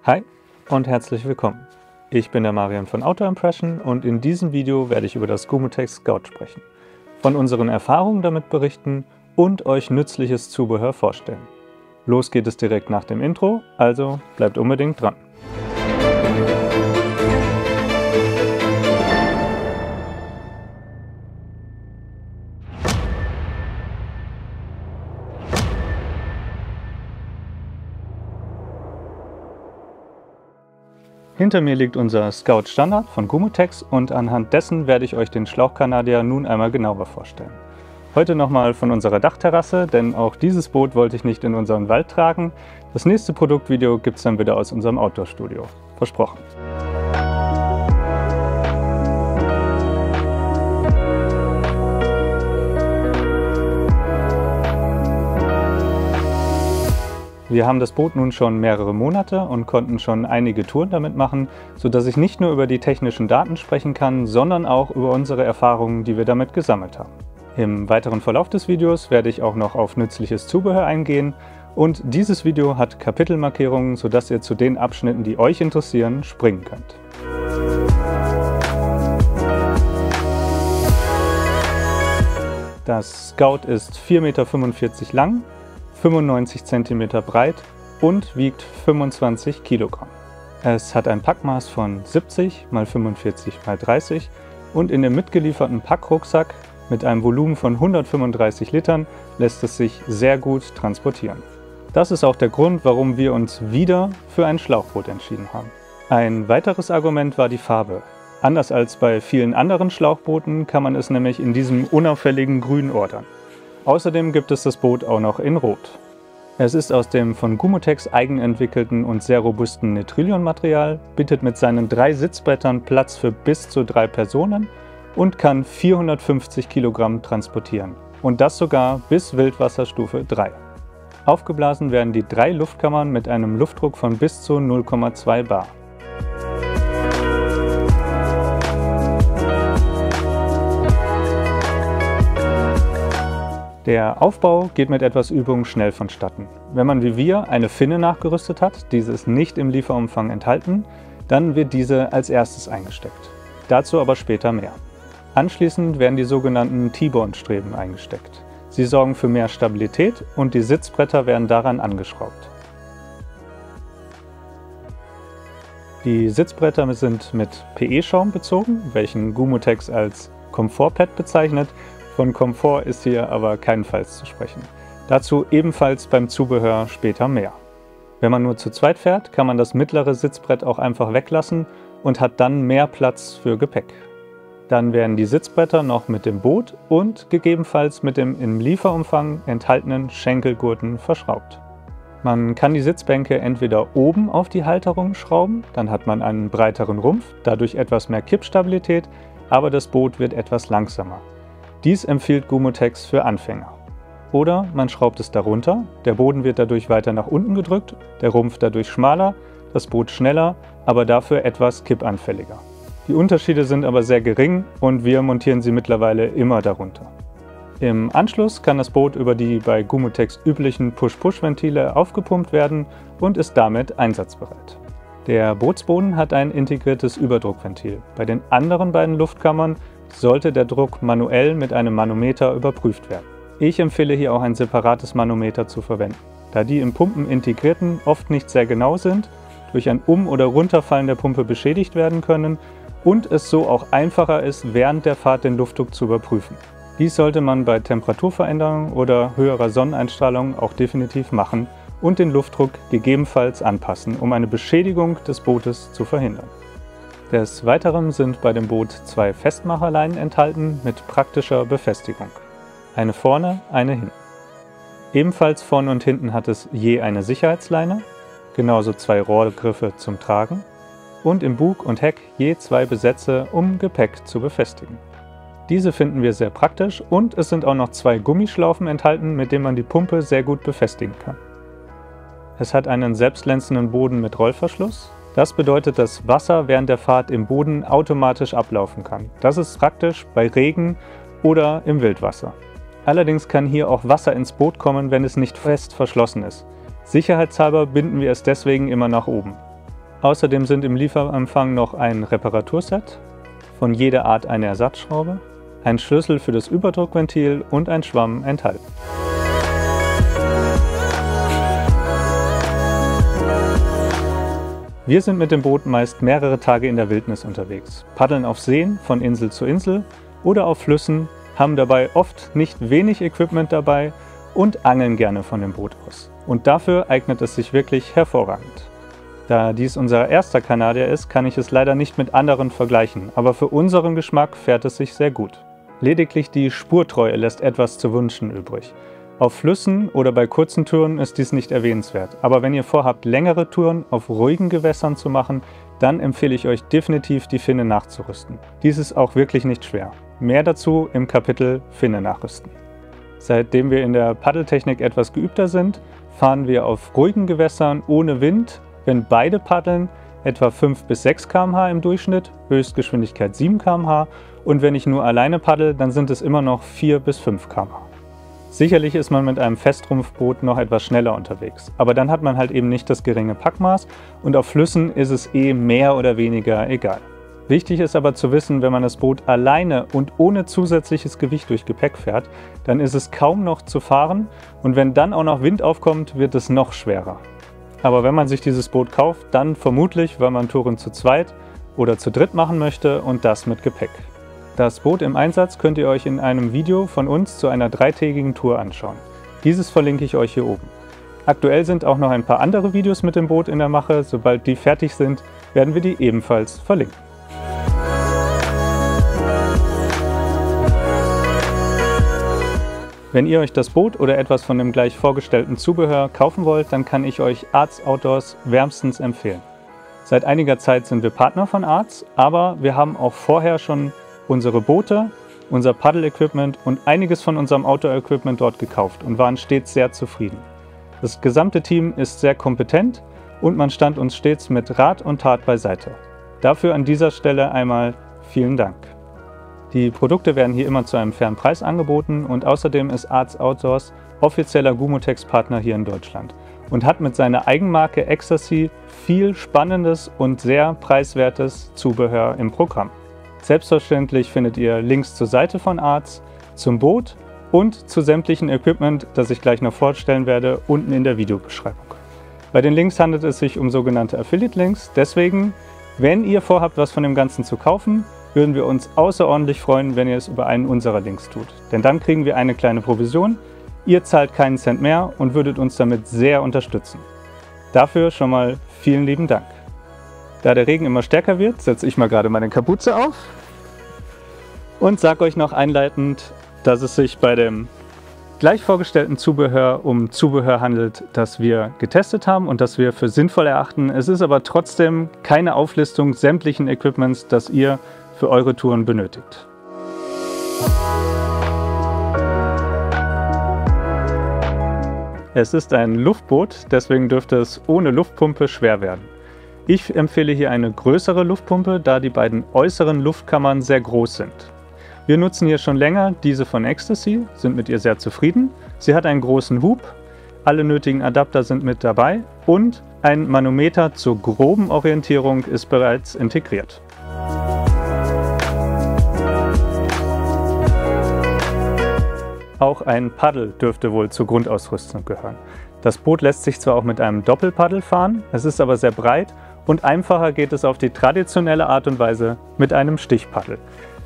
Hi und herzlich willkommen. Ich bin der Marian von AutoImpression und in diesem Video werde ich über das Gomotex Scout sprechen, von unseren Erfahrungen damit berichten und euch nützliches Zubehör vorstellen. Los geht es direkt nach dem Intro, also bleibt unbedingt dran. Hinter mir liegt unser Scout Standard von Gomotex und anhand dessen werde ich euch den Schlauchkanadier nun einmal genauer vorstellen. Heute nochmal von unserer Dachterrasse, denn auch dieses Boot wollte ich nicht in unseren Wald tragen. Das nächste Produktvideo gibt es dann wieder aus unserem Outdoor-Studio. Versprochen. Wir haben das Boot nun schon mehrere Monate und konnten schon einige Touren damit machen, sodass ich nicht nur über die technischen Daten sprechen kann, sondern auch über unsere Erfahrungen, die wir damit gesammelt haben. Im weiteren Verlauf des Videos werde ich auch noch auf nützliches Zubehör eingehen und dieses Video hat Kapitelmarkierungen, sodass ihr zu den Abschnitten, die euch interessieren, springen könnt. Das Scout ist 4,45 Meter lang, 95 cm breit und wiegt 25 Kilogramm. Es hat ein Packmaß von 70 x 45 x 30 und in dem mitgelieferten Packrucksack mit einem Volumen von 135 Litern lässt es sich sehr gut transportieren. Das ist auch der Grund, warum wir uns wieder für ein Schlauchboot entschieden haben. Ein weiteres Argument war die Farbe. Anders als bei vielen anderen Schlauchbooten kann man es nämlich in diesem unauffälligen Grün ordern. Außerdem gibt es das Boot auch noch in Rot. Es ist aus dem von Gomotex eigenentwickelten und sehr robusten Nitrilon-Material, bietet mit seinen 3 Sitzbrettern Platz für bis zu 3 Personen und kann 450 Kilogramm transportieren. Und das sogar bis Wildwasserstufe 3. Aufgeblasen werden die 3 Luftkammern mit einem Luftdruck von bis zu 0,2 bar. Der Aufbau geht mit etwas Übung schnell vonstatten. Wenn man wie wir eine Finne nachgerüstet hat, diese ist nicht im Lieferumfang enthalten, dann wird diese als erstes eingesteckt. Dazu aber später mehr. Anschließend werden die sogenannten T-Bone-Streben eingesteckt. Sie sorgen für mehr Stabilität und die Sitzbretter werden daran angeschraubt. Die Sitzbretter sind mit PE-Schaum bezogen, welchen Gomotex als Komfortpad bezeichnet. Von Komfort ist hier aber keinenfalls zu sprechen. Dazu ebenfalls beim Zubehör später mehr. Wenn man nur zu zweit fährt, kann man das mittlere Sitzbrett auch einfach weglassen und hat dann mehr Platz für Gepäck. Dann werden die Sitzbretter noch mit dem Boot und gegebenenfalls mit dem im Lieferumfang enthaltenen Schenkelgurten verschraubt. Man kann die Sitzbänke entweder oben auf die Halterung schrauben, dann hat man einen breiteren Rumpf, dadurch etwas mehr Kippstabilität, aber das Boot wird etwas langsamer. Dies empfiehlt Gomotex für Anfänger. Oder man schraubt es darunter, der Boden wird dadurch weiter nach unten gedrückt, der Rumpf dadurch schmaler, das Boot schneller, aber dafür etwas kippanfälliger. Die Unterschiede sind aber sehr gering und wir montieren sie mittlerweile immer darunter. Im Anschluss kann das Boot über die bei Gomotex üblichen Push-Push-Ventile aufgepumpt werden und ist damit einsatzbereit. Der Bootsboden hat ein integriertes Überdruckventil. Bei den anderen beiden Luftkammern sollte der Druck manuell mit einem Manometer überprüft werden. Ich empfehle hier auch ein separates Manometer zu verwenden, da die im Pumpen integrierten oft nicht sehr genau sind, durch ein Um- oder Runterfallen der Pumpe beschädigt werden können und es so auch einfacher ist, während der Fahrt den Luftdruck zu überprüfen. Dies sollte man bei Temperaturveränderungen oder höherer Sonneneinstrahlung auch definitiv machen und den Luftdruck gegebenenfalls anpassen, um eine Beschädigung des Bootes zu verhindern. Des Weiteren sind bei dem Boot 2 Festmacherleinen enthalten mit praktischer Befestigung. Eine vorne, eine hinten. Ebenfalls vorne und hinten hat es je eine Sicherheitsleine, genauso 2 Rohrgriffe zum Tragen und im Bug und Heck je 2 Besätze, um Gepäck zu befestigen. Diese finden wir sehr praktisch und es sind auch noch 2 Gummischlaufen enthalten, mit denen man die Pumpe sehr gut befestigen kann. Es hat einen selbstlänzenden Boden mit Rollverschluss. Das bedeutet, dass Wasser während der Fahrt im Boden automatisch ablaufen kann. Das ist praktisch bei Regen oder im Wildwasser. Allerdings kann hier auch Wasser ins Boot kommen, wenn es nicht fest verschlossen ist. Sicherheitshalber binden wir es deswegen immer nach oben. Außerdem sind im Lieferumfang noch ein Reparaturset, von jeder Art eine Ersatzschraube, ein Schlüssel für das Überdruckventil und ein Schwamm enthalten. Wir sind mit dem Boot meist mehrere Tage in der Wildnis unterwegs, paddeln auf Seen von Insel zu Insel oder auf Flüssen, haben dabei oft nicht wenig Equipment dabei und angeln gerne von dem Boot aus. Und dafür eignet es sich wirklich hervorragend. Da dies unser erster Kanadier ist, kann ich es leider nicht mit anderen vergleichen, aber für unseren Geschmack fährt es sich sehr gut. Lediglich die Spurtreue lässt etwas zu wünschen übrig. Auf Flüssen oder bei kurzen Touren ist dies nicht erwähnenswert, aber wenn ihr vorhabt, längere Touren auf ruhigen Gewässern zu machen, dann empfehle ich euch definitiv, die Finne nachzurüsten. Dies ist auch wirklich nicht schwer. Mehr dazu im Kapitel Finne nachrüsten. Seitdem wir in der Paddeltechnik etwas geübter sind, fahren wir auf ruhigen Gewässern ohne Wind, wenn beide paddeln, etwa 5 bis 6 km/h im Durchschnitt, Höchstgeschwindigkeit 7 km/h und wenn ich nur alleine paddel, dann sind es immer noch 4 bis 5 km/h. Sicherlich ist man mit einem Festrumpfboot noch etwas schneller unterwegs, aber dann hat man halt eben nicht das geringe Packmaß und auf Flüssen ist es mehr oder weniger egal. Wichtig ist aber zu wissen, wenn man das Boot alleine und ohne zusätzliches Gewicht durch Gepäck fährt, dann ist es kaum noch zu fahren und wenn dann auch noch Wind aufkommt, wird es noch schwerer. Aber wenn man sich dieses Boot kauft, dann vermutlich, weil man Touren zu zweit oder zu dritt machen möchte und das mit Gepäck. Das Boot im Einsatz könnt ihr euch in einem Video von uns zu einer 3-tägigen Tour anschauen. Dieses verlinke ich euch hier oben. Aktuell sind auch noch ein paar andere Videos mit dem Boot in der Mache. Sobald die fertig sind, werden wir die ebenfalls verlinken. Wenn ihr euch das Boot oder etwas von dem gleich vorgestellten Zubehör kaufen wollt, dann kann ich euch Arts Outdoors wärmstens empfehlen. Seit einiger Zeit sind wir Partner von Arts, aber wir haben auch vorher schon unsere Boote, unser Paddle-Equipment und einiges von unserem Outdoor-Equipment dort gekauft und waren stets sehr zufrieden. Das gesamte Team ist sehr kompetent und man stand uns stets mit Rat und Tat beiseite. Dafür an dieser Stelle einmal vielen Dank. Die Produkte werden hier immer zu einem fairen Preis angeboten und außerdem ist Arts Outdoors offizieller Gumotex-Partner hier in Deutschland und hat mit seiner Eigenmarke Ecstasy viel spannendes und sehr preiswertes Zubehör im Programm. Selbstverständlich findet ihr Links zur Seite von Arts, zum Boot und zu sämtlichen Equipment, das ich gleich noch vorstellen werde, unten in der Videobeschreibung. Bei den Links handelt es sich um sogenannte Affiliate-Links, deswegen, wenn ihr vorhabt, was von dem Ganzen zu kaufen, würden wir uns außerordentlich freuen, wenn ihr es über einen unserer Links tut. Denn dann kriegen wir eine kleine Provision, ihr zahlt keinen Cent mehr und würdet uns damit sehr unterstützen. Dafür schon mal vielen lieben Dank. Da der Regen immer stärker wird, setze ich mal gerade meine Kapuze auf und sage euch noch einleitend, dass es sich bei dem gleich vorgestellten Zubehör um Zubehör handelt, das wir getestet haben und das wir für sinnvoll erachten. Es ist aber trotzdem keine Auflistung sämtlichen Equipments, das ihr für eure Touren benötigt. Es ist ein Luftboot, deswegen dürfte es ohne Luftpumpe schwer werden. Ich empfehle hier eine größere Luftpumpe, da die beiden äußeren Luftkammern sehr groß sind. Wir nutzen hier schon länger diese von Ecstasy, sind mit ihr sehr zufrieden. Sie hat einen großen Hub, alle nötigen Adapter sind mit dabei und ein Manometer zur groben Orientierung ist bereits integriert. Auch ein Paddel dürfte wohl zur Grundausrüstung gehören. Das Boot lässt sich zwar auch mit einem Doppelpaddel fahren, es ist aber sehr breit und einfacher geht es auf die traditionelle Art und Weise mit einem Stichpaddel.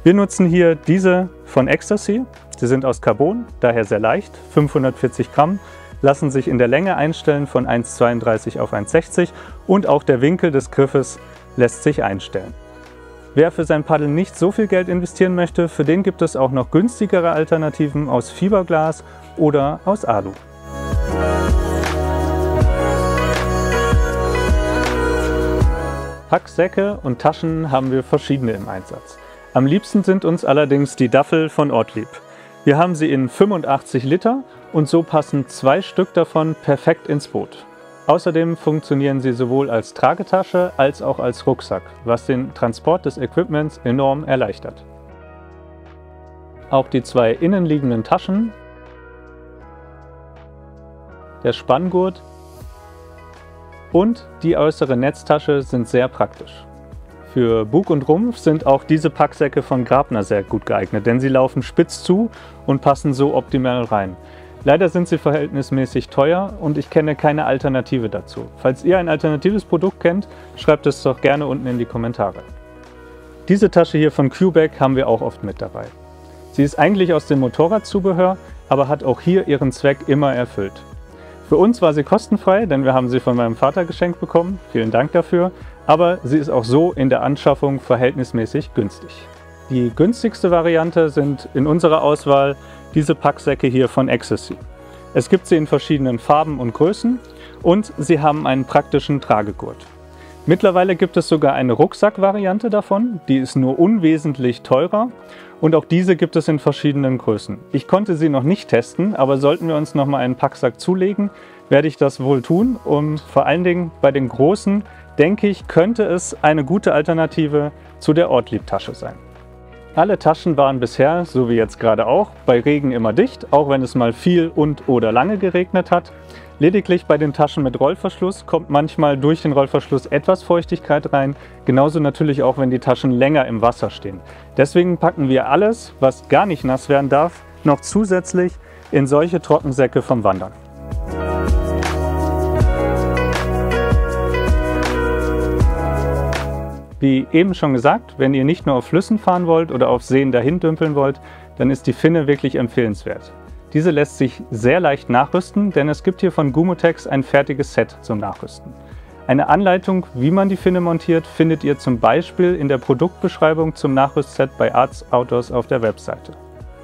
Wir nutzen hier diese von Ecstasy, sie sind aus Carbon, daher sehr leicht, 540 Gramm, lassen sich in der Länge einstellen von 1,32 auf 1,60 und auch der Winkel des Griffes lässt sich einstellen. Wer für sein Paddel nicht so viel Geld investieren möchte, für den gibt es auch noch günstigere Alternativen aus Fiberglas oder aus Alu. Packsäcke und Taschen haben wir verschiedene im Einsatz. Am liebsten sind uns allerdings die Duffel von Ortlieb. Wir haben sie in 85 Liter und so passen 2 Stück davon perfekt ins Boot. Außerdem funktionieren sie sowohl als Tragetasche als auch als Rucksack, was den Transport des Equipments enorm erleichtert. Auch die 2 innenliegenden Taschen, der Spanngurt und die äußere Netztasche sind sehr praktisch. Für Bug und Rumpf sind auch diese Packsäcke von Grabner sehr gut geeignet, denn sie laufen spitz zu und passen so optimal rein. Leider sind sie verhältnismäßig teuer und ich kenne keine Alternative dazu. Falls ihr ein alternatives Produkt kennt, schreibt es doch gerne unten in die Kommentare. Diese Tasche hier von CueBag haben wir auch oft mit dabei. Sie ist eigentlich aus dem Motorradzubehör, aber hat auch hier ihren Zweck immer erfüllt. Für uns war sie kostenfrei, denn wir haben sie von meinem Vater geschenkt bekommen. Vielen Dank dafür. Aber sie ist auch so in der Anschaffung verhältnismäßig günstig. Die günstigste Variante sind in unserer Auswahl diese Packsäcke hier von Ecstasy. Es gibt sie in verschiedenen Farben und Größen und sie haben einen praktischen Tragegurt. Mittlerweile gibt es sogar eine Rucksack-Variante davon, die ist nur unwesentlich teurer und auch diese gibt es in verschiedenen Größen. Ich konnte sie noch nicht testen, aber sollten wir uns noch mal einen Packsack zulegen, werde ich das wohl tun und vor allen Dingen bei den großen, denke ich, könnte es eine gute Alternative zu der Ortlieb-Tasche sein. Alle Taschen waren bisher, so wie jetzt gerade auch, bei Regen immer dicht, auch wenn es mal viel oder lange geregnet hat. Lediglich bei den Taschen mit Rollverschluss kommt manchmal durch den Rollverschluss etwas Feuchtigkeit rein, genauso natürlich auch, wenn die Taschen länger im Wasser stehen. Deswegen packen wir alles, was gar nicht nass werden darf, noch zusätzlich in solche Trockensäcke vom Wandern. Wie eben schon gesagt, wenn ihr nicht nur auf Flüssen fahren wollt oder auf Seen dahin dümpeln wollt, dann ist die Finne wirklich empfehlenswert. Diese lässt sich sehr leicht nachrüsten, denn es gibt hier von Gumotex ein fertiges Set zum Nachrüsten. Eine Anleitung, wie man die Finne montiert, findet ihr zum Beispiel in der Produktbeschreibung zum Nachrüstset bei Arts Outdoors auf der Webseite.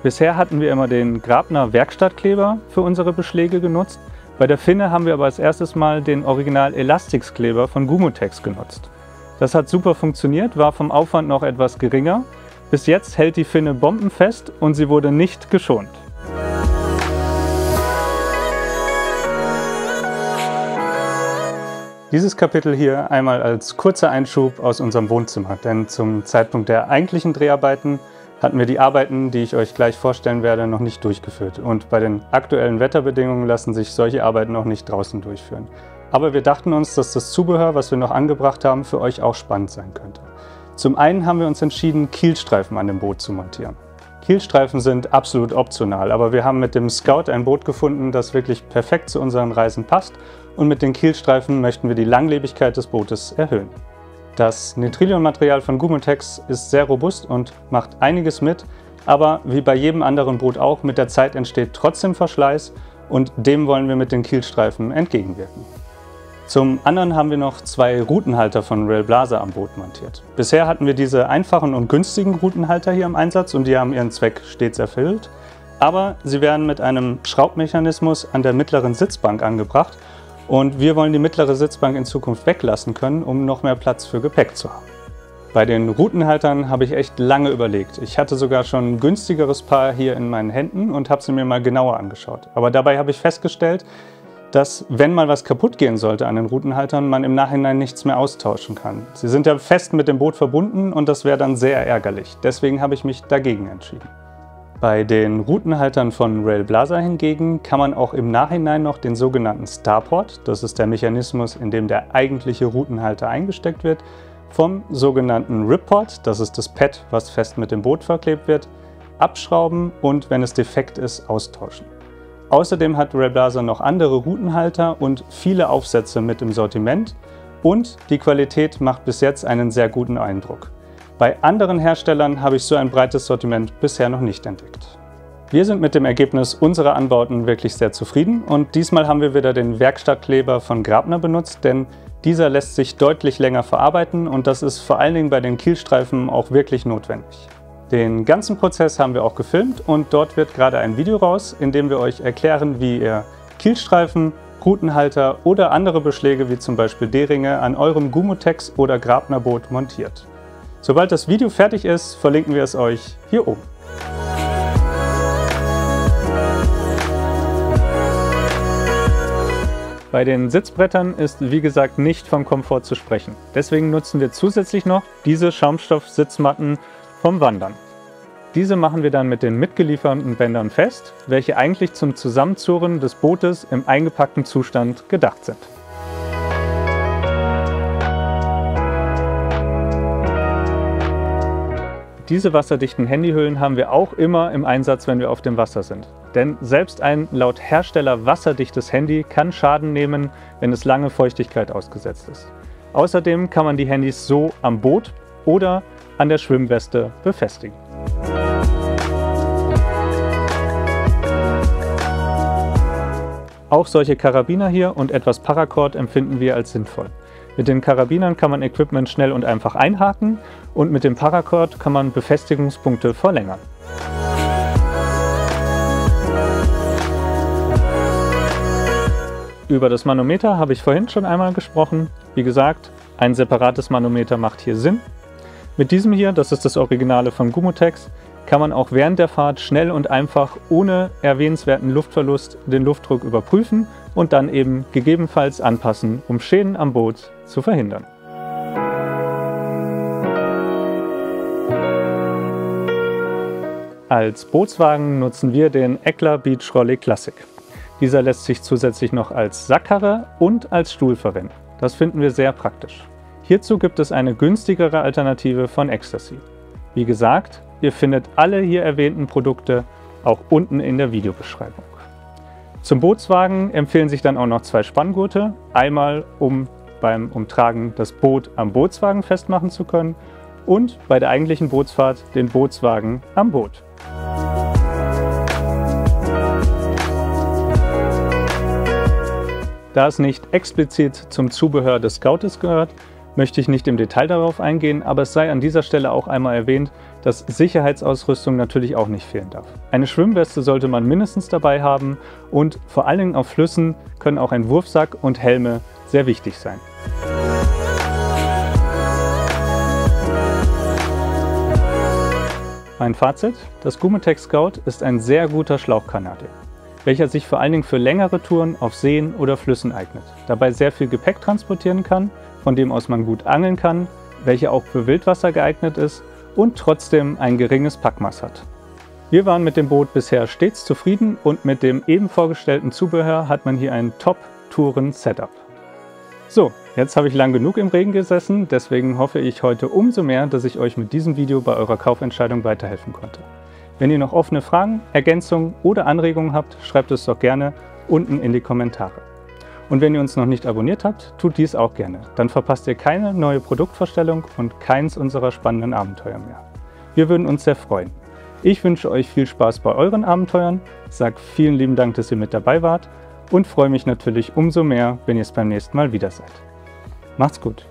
Bisher hatten wir immer den Grabner Werkstattkleber für unsere Beschläge genutzt. Bei der Finne haben wir aber als erstes Mal den Original Elastix Kleber von Gumotex genutzt. Das hat super funktioniert, war vom Aufwand noch etwas geringer. Bis jetzt hält die Finne bombenfest und sie wurde nicht geschont. Dieses Kapitel hier einmal als kurzer Einschub aus unserem Wohnzimmer, denn zum Zeitpunkt der eigentlichen Dreharbeiten hatten wir die Arbeiten, die ich euch gleich vorstellen werde, noch nicht durchgeführt. Und bei den aktuellen Wetterbedingungen lassen sich solche Arbeiten auch nicht draußen durchführen. Aber wir dachten uns, dass das Zubehör, was wir noch angebracht haben, für euch auch spannend sein könnte. Zum einen haben wir uns entschieden, Kielstreifen an dem Boot zu montieren. Kielstreifen sind absolut optional, aber wir haben mit dem Scout ein Boot gefunden, das wirklich perfekt zu unseren Reisen passt und mit den Kielstreifen möchten wir die Langlebigkeit des Bootes erhöhen. Das Nitrilon-Material von Gumotex ist sehr robust und macht einiges mit, aber wie bei jedem anderen Boot auch, mit der Zeit entsteht trotzdem Verschleiß und dem wollen wir mit den Kielstreifen entgegenwirken. Zum anderen haben wir noch zwei Routenhalter von Rail Blazer am Boot montiert. Bisher hatten wir diese einfachen und günstigen Routenhalter hier im Einsatz und die haben ihren Zweck stets erfüllt. Aber sie werden mit einem Schraubmechanismus an der mittleren Sitzbank angebracht und wir wollen die mittlere Sitzbank in Zukunft weglassen können, um noch mehr Platz für Gepäck zu haben. Bei den Routenhaltern habe ich echt lange überlegt. Ich hatte sogar schon ein günstigeres Paar hier in meinen Händen und habe sie mir mal genauer angeschaut. Aber dabei habe ich festgestellt, dass, wenn mal was kaputt gehen sollte an den Routenhaltern, man im Nachhinein nichts mehr austauschen kann. Sie sind ja fest mit dem Boot verbunden und das wäre dann sehr ärgerlich. Deswegen habe ich mich dagegen entschieden. Bei den Routenhaltern von Rail Blazer hingegen kann man auch im Nachhinein noch den sogenannten Starport, das ist der Mechanismus, in dem der eigentliche Routenhalter eingesteckt wird, vom sogenannten Ripport, das ist das Pad, was fest mit dem Boot verklebt wird, abschrauben und, wenn es defekt ist, austauschen. Außerdem hat Rail Blazer noch andere Routenhalter und viele Aufsätze mit im Sortiment und die Qualität macht bis jetzt einen sehr guten Eindruck. Bei anderen Herstellern habe ich so ein breites Sortiment bisher noch nicht entdeckt. Wir sind mit dem Ergebnis unserer Anbauten wirklich sehr zufrieden und diesmal haben wir wieder den Werkstattkleber von Grabner benutzt, denn dieser lässt sich deutlich länger verarbeiten und das ist vor allen Dingen bei den Kielstreifen auch wirklich notwendig. Den ganzen Prozess haben wir auch gefilmt und dort wird gerade ein Video raus, in dem wir euch erklären, wie ihr Kielstreifen, Routenhalter oder andere Beschläge wie zum Beispiel D-Ringe an eurem Gumotex oder Grabner Boot montiert. Sobald das Video fertig ist, verlinken wir es euch hier oben. Bei den Sitzbrettern ist wie gesagt nicht vom Komfort zu sprechen. Deswegen nutzen wir zusätzlich noch diese Schaumstoff-Sitzmatten vom Wandern. Diese machen wir dann mit den mitgelieferten Bändern fest, welche eigentlich zum Zusammenzurren des Bootes im eingepackten Zustand gedacht sind. diese wasserdichten Handyhüllen haben wir auch immer im Einsatz, wenn wir auf dem Wasser sind. Denn selbst ein laut Hersteller wasserdichtes Handy kann Schaden nehmen, wenn es lange Feuchtigkeit ausgesetzt ist. Außerdem kann man die Handys so am Boot oder an der Schwimmweste befestigen. Auch solche Karabiner hier und etwas Paracord empfinden wir als sinnvoll. Mit den Karabinern kann man Equipment schnell und einfach einhaken und mit dem Paracord kann man Befestigungspunkte verlängern. Über das Manometer habe ich vorhin schon einmal gesprochen. Wie gesagt, ein separates Manometer macht hier Sinn. Mit diesem hier, das ist das Originale von Gumotex, kann man auch während der Fahrt schnell und einfach ohne erwähnenswerten Luftverlust den Luftdruck überprüfen und dann eben gegebenenfalls anpassen, um Schäden am Boot zu verhindern. Als Bootswagen nutzen wir den Eckler Beach Rolli Classic. Dieser lässt sich zusätzlich noch als Sackkarre und als Stuhl verwenden. Das finden wir sehr praktisch. Hierzu gibt es eine günstigere Alternative von Ecstasy. Wie gesagt, ihr findet alle hier erwähnten Produkte auch unten in der Videobeschreibung. Zum Bootswagen empfehlen sich dann auch noch 2 Spanngurte. Einmal, um beim Umtragen das Boot am Bootswagen festmachen zu können und bei der eigentlichen Bootsfahrt den Bootswagen am Boot. Da es nicht explizit zum Zubehör des Scoutes gehört, möchte ich nicht im Detail darauf eingehen, aber es sei an dieser Stelle auch einmal erwähnt, dass Sicherheitsausrüstung natürlich auch nicht fehlen darf. Eine Schwimmweste sollte man mindestens dabei haben und vor allen Dingen auf Flüssen können auch ein Wurfsack und Helme sehr wichtig sein. Mein Fazit: Das Gumotex Scout ist ein sehr guter Schlauchkanadier, welcher sich vor allen Dingen für längere Touren auf Seen oder Flüssen eignet, dabei sehr viel Gepäck transportieren kann, von dem aus man gut angeln kann, welcher auch für Wildwasser geeignet ist und trotzdem ein geringes Packmaß hat. Wir waren mit dem Boot bisher stets zufrieden und mit dem eben vorgestellten Zubehör hat man hier ein Top-Touren-Setup. So, jetzt habe ich lang genug im Regen gesessen, deswegen hoffe ich heute umso mehr, dass ich euch mit diesem Video bei eurer Kaufentscheidung weiterhelfen konnte. Wenn ihr noch offene Fragen, Ergänzungen oder Anregungen habt, schreibt es doch gerne unten in die Kommentare. Und wenn ihr uns noch nicht abonniert habt, tut dies auch gerne. Dann verpasst ihr keine neue Produktvorstellung und keins unserer spannenden Abenteuer mehr. Wir würden uns sehr freuen. Ich wünsche euch viel Spaß bei euren Abenteuern, sage vielen lieben Dank, dass ihr mit dabei wart und freue mich natürlich umso mehr, wenn ihr es beim nächsten Mal wieder seid. Macht's gut!